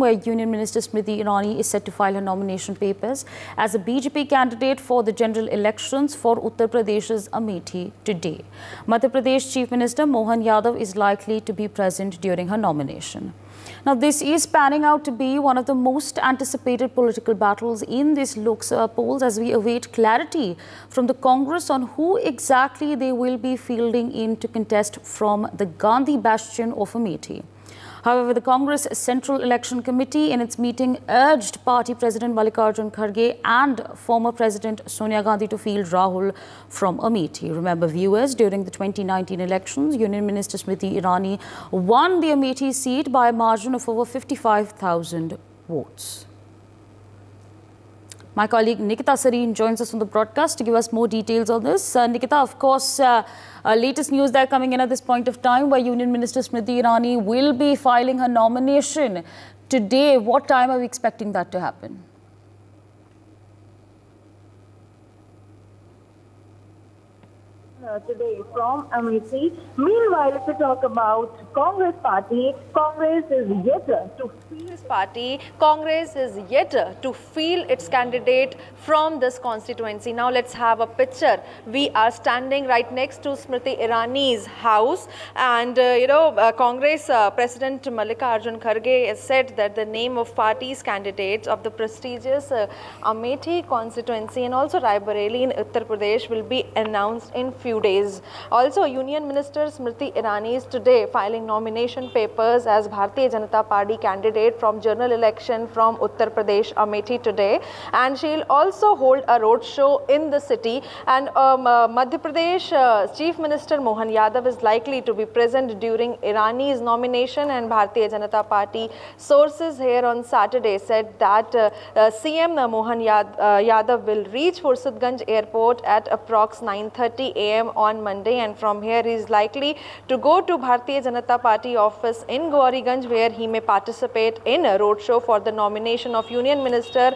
where Union Minister Smriti Irani is set to file her nomination papers as a BJP candidate for the general elections for Uttar Pradesh's Amethi today. Madhya Pradesh Chief Minister Mohan Yadav is likely to be present during her nomination. Now, this is panning out to be one of the most anticipated political battles in these Lok Sabha polls as we await clarity from the Congress on who exactly they will be fielding in to contest from the Gandhi bastion of Amethi. However, the Congress Central Election Committee in its meeting urged Party President Mallikarjun Kharge and former President Sonia Gandhi to field Rahul from Amethi. Remember, viewers, during the 2019 elections, Union Minister Smriti Irani won the Amethi seat by a margin of over 55,000 votes. My colleague Nikita Sareen joins us on the broadcast to give us more details on this. Nikita, of course, latest news there coming in at this point of time where Union Minister Smriti Irani will be filing her nomination today. What time are we expecting that to happen? Today from Amethi. Meanwhile, if we talk about Congress party, Congress is yet to field its candidate from this constituency. Now let's have a picture. We are standing right next to Smriti Irani's house, and Congress President Mallikarjun Kharge has said that the name of party's candidates of the prestigious Amethi constituency and also Raebareli in Uttar Pradesh will be announced in few days. Also, Union Minister Smriti Irani is today filing nomination papers as Bharatiya Janata Party candidate from general election from Uttar Pradesh, Amethi today, and she'll also hold a road show in the city. And Madhya Pradesh Chief Minister Mohan Yadav is likely to be present during Irani's nomination, and Bharatiya Janata Party sources here on Saturday said that CM Mohan Yadav will reach Fursadganj airport at approx 9:30 a.m. on Monday, and from here he is likely to go to Bharatiya Janata Party office in Gauriganj, where he may participate in a road show for the nomination of Union Minister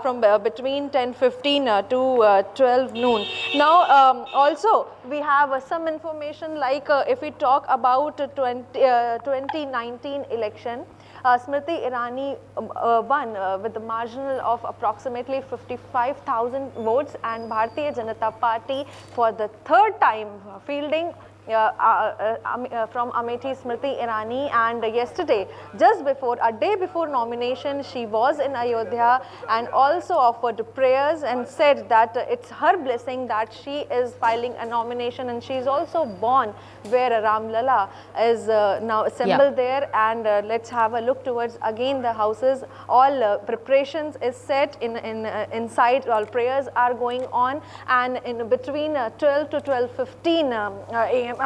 from between 10:15 to 12 noon. Now, also we have some information like if we talk about 2019 election, Smriti Irani won with the marginal of approximately 55,000 votes, and Bharatiya Janata Party for the third time fielding from Amethi Smriti Irani. And yesterday, just before, a day before nomination, she was in Ayodhya and also offered prayers and said that it's her blessing that she is filing a nomination, and she is also born where Ram Lala is now assembled there. And let's have a look towards again the houses. All preparations is set inside. All prayers are going on, and in between 12 to 12:15 a.m.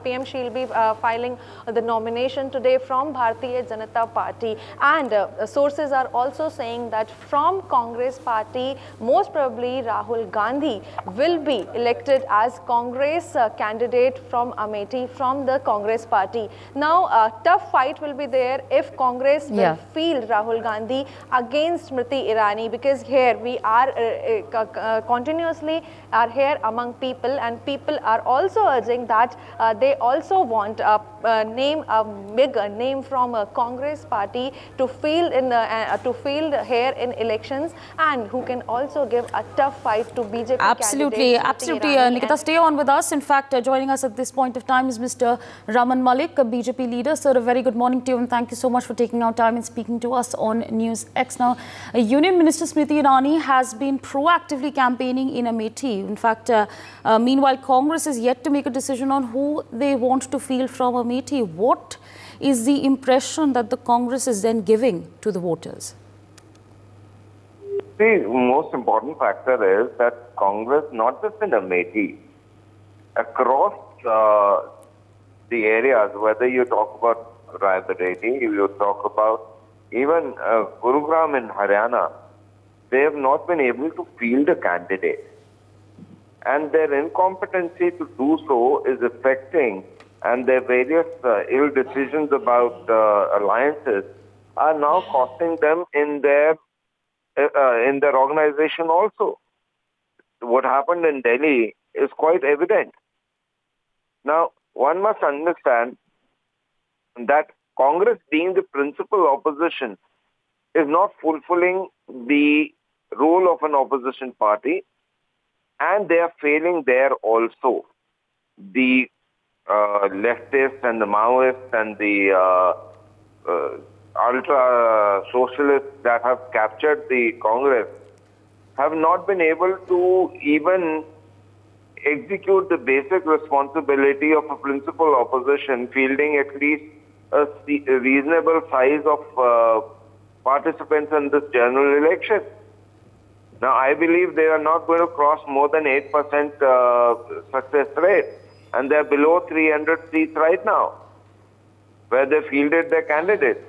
PM, she'll be filing the nomination today from Bharatiya Janata Party. And sources are also saying that from Congress Party, most probably Rahul Gandhi will be elected as Congress candidate from Amethi from the Congress Party. Now, a tough fight will be there if Congress will field Rahul Gandhi against Smriti Irani, because here we are continuously are here among people, and people are also urging that they also want a big name from a Congress Party to field here in elections, and who can also give a tough fight to BJP. Absolutely. Nikita, stay on with us. In fact, joining us at this point of time is Mr. Raman Malik, a BJP leader. Sir, a very good morning to you, and thank you so much for taking out time and speaking to us on News X. Now, Union Minister Smriti Irani has been proactively campaigning in Amethi. In fact, meanwhile, Congress is yet to make a decision on who they want to field from Amethi. What is the impression that the Congress is then giving to the voters? The most important factor is that Congress, not just in Amethi, across the areas, whether you talk about Raebareli, you talk about even Gurugram in Haryana, they have not been able to field a candidate. And their incompetency to do so is affecting, and their various ill decisions about alliances are now costing them in their organization also. What happened in Delhi is quite evident. Now, one must understand that Congress, being the principal opposition, is not fulfilling the role of an opposition party, and they are failing there also. The leftists and the Maoists and the ultra-socialists that have captured the Congress have not been able to even execute the basic responsibility of a principal opposition, fielding at least a reasonable size of participants in this general election. Now, I believe they are not going to cross more than 8% success rate, and they're below 300 seats right now, where they fielded their candidates.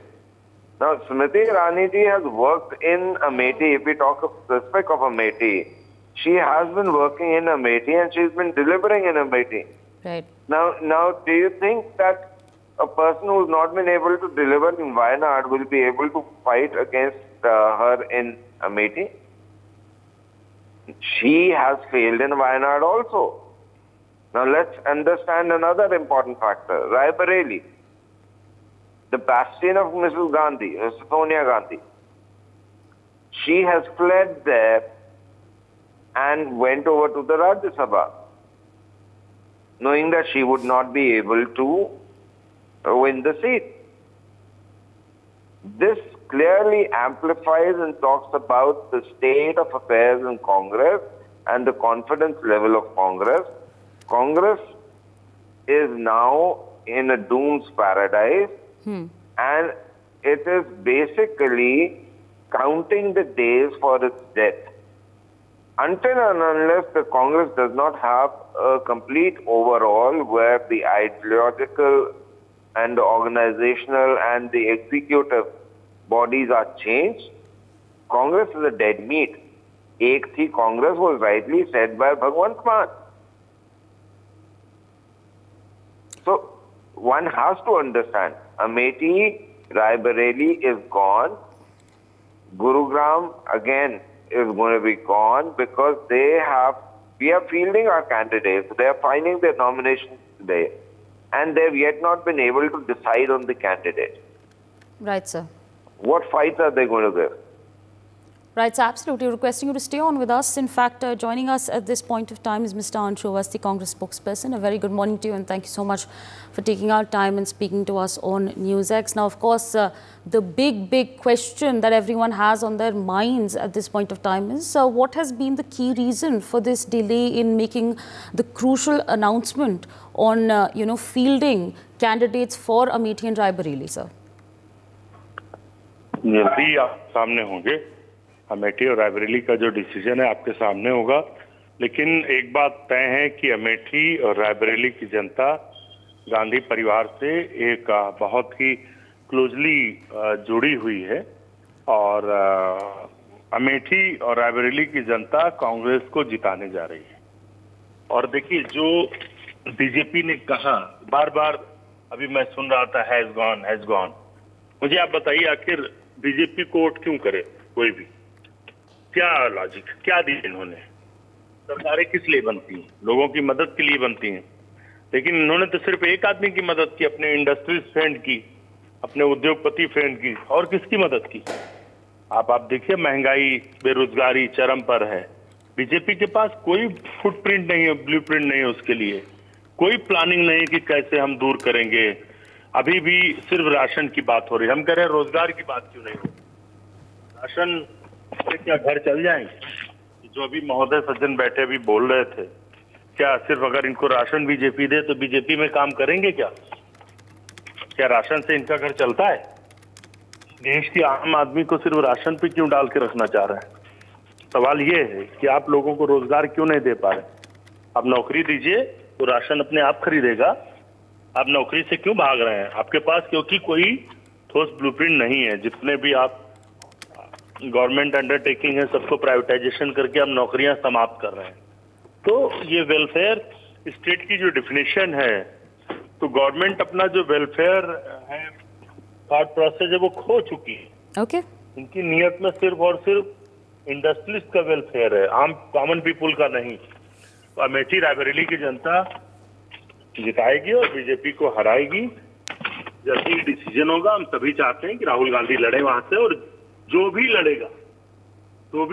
Now, Smriti Irani ji has worked in Amethi. If we talk of specific of Amethi, she has been working in Amethi and she's been delivering in Amethi. Right. Now, do you think that a person who's not been able to deliver in Wayanad will be able to fight against her in Amethi? She has failed in Wayanad also. Now, let's understand another important factor. Raebareli, the bastion of Mrs. Gandhi, Sonia Gandhi. She has fled there and went over to the Rajya Sabha, knowing that she would not be able to win the seat. This clearly amplifies and talks about the state of affairs in Congress and the confidence level of Congress. Congress is now in a doom's paradise, and it is basically counting the days for its death. Until and unless the Congress does not have a complete overhaul where the ideological and the organizational and the executive bodies are changed, Congress is a dead meat. Ek thi Congress was rightly said by Bhagwant Mann. So one has to understand, Amethi, Raebareli is gone. Gurugram again is going to be gone because we are fielding our candidates. They are filing their nominations today, and they have yet not been able to decide on the candidate. Right, sir. What fights are they going to give? Right, so absolutely. Requesting you to stay on with us. In fact, joining us at this point of time is Mr. Anshu Awasthi, the Congress spokesperson. A very good morning to you, and thank you so much for taking our time and speaking to us on NewsX. Now, of course, the big question that everyone has on their minds at this point of time is what has been the key reason for this delay in making the crucial announcement on, fielding candidates for Amethi and Raebareli, sir? जल्दी आप सामने होंगे। अमेठी और रायबरेली का जो decision है आपके सामने होगा, लेकिन एक बात तय है कि अमेठी और रायबरेली की जनता गांधी परिवार से एक बहुत ही क्लोजली जुड़ी हुई है और अमेठी और रायबरेली की जनता कांग्रेस को जिताने जा रही है। और देखिए, जो बीजेपी ने कहा बार बार, अभी मैं सुन रहा था हैज गॉन। मुझे आप बताइए, आखिर बीजेपी को वोट क्यों करे कोई भी? क्या लॉजिक, क्या दी इन्होंने? सरकारें किस लिए बनती हैं? लोगों की मदद के लिए बनती हैं, लेकिन इन्होंने तो सिर्फ एक आदमी की मदद की, अपने इंडस्ट्रीज फ्रेंड की, अपने उद्योगपति फ्रेंड की। और किसकी मदद की? आप देखिए, महंगाई, बेरोजगारी चरम पर है। बीजेपी के पास कोई फुटप्रिंट नहीं है, ब्लूप्रिंट नहीं है उसके लिए, कोई प्लानिंग नहीं कि कैसे हम दूर करेंगे। अभी भी सिर्फ राशन की बात हो रही है। हम कह रहे हैं रोजगार की बात क्यों नहीं हो? राशन से क्या घर चल जाएंगे? जो अभी महोदय सज्जन बैठे अभी बोल रहे थे, क्या सिर्फ अगर इनको राशन बीजेपी दे तो बीजेपी में काम करेंगे क्या? क्या राशन से इनका घर चलता है? देश के आम आदमी को सिर्फ राशन पे क्यों डाल के रखना चाह रहे हैं? सवाल ये है कि आप लोगों को रोजगार क्यों नहीं दे पा रहे? आप नौकरी दीजिए तो राशन अपने आप खरीदेगा। आप नौकरी से क्यों भाग रहे हैं? आपके पास क्योंकि कोई ठोस ब्लूप्रिंट नहीं है। जितने भी आप गवर्नमेंट अंडरटेकिंग है, सबको प्राइवेटाइजेशन करके आप नौकरियां समाप्त कर रहे हैं। तो ये वेलफेयर स्टेट की जो डिफिनेशन है, तो गवर्नमेंट अपना जो वेलफेयर है, थॉट प्रोसेस है, वो खो चुकी है। ओके। इनकी नीयत में सिर्फ और सिर्फ इंडस्ट्रियलिस्ट का वेलफेयर है, आम कॉमन पीपुल का नहीं। तो अमेठी रायबरेली की जनता जिताएगी और बीजेपी को हराएगी। जैसे ही डिसीजन होगा, हम सभी चाहते हैं कि राहुल गांधी लड़े वहां से और जो भी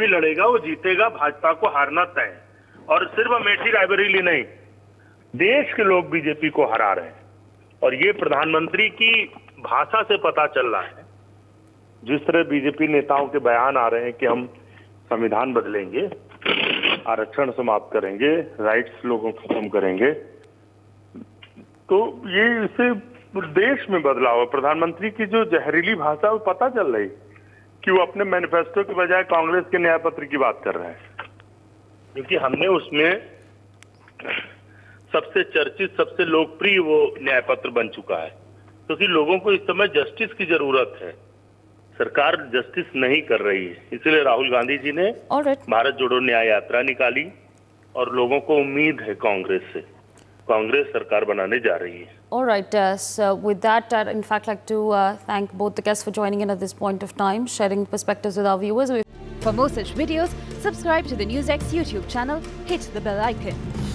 लड़ेगा वो जीतेगा, भाजपा को हारना तय है। और सिर्फ अमेठी रायबरेली नहीं, देश के लोग बीजेपी को हरा रहे हैं। और ये प्रधानमंत्री की भाषा से पता चल रहा है। जिस तरह बीजेपी नेताओं के बयान आ रहे हैं कि हम संविधान बदलेंगे, आरक्षण समाप्त करेंगे, राइट्स लोगों को खत्म करेंगे, तो ये इसे देश में बदलाव है। प्रधानमंत्री की जो जहरीली भाषा वो पता चल रही कि वो अपने मैनिफेस्टो के बजाय कांग्रेस के न्याय पत्र की बात कर रहे हैं, क्योंकि हमने उसमें सबसे चर्चित, सबसे लोकप्रिय वो न्याय पत्र बन चुका है। क्योंकि लोगों को इस समय जस्टिस की जरूरत है, सरकार जस्टिस नहीं कर रही है। इसलिए राहुल गांधी जी ने भारत जोड़ो न्याय यात्रा निकाली और लोगों को उम्मीद है कांग्रेस से, कांग्रेस सरकार बनाने जा रही है। All right, so with that, I'd in fact like to thank both the guests for joining in at this point of time, sharing perspectives with our viewers. For more such videos, subscribe to the NewsX YouTube channel, hit the bell icon.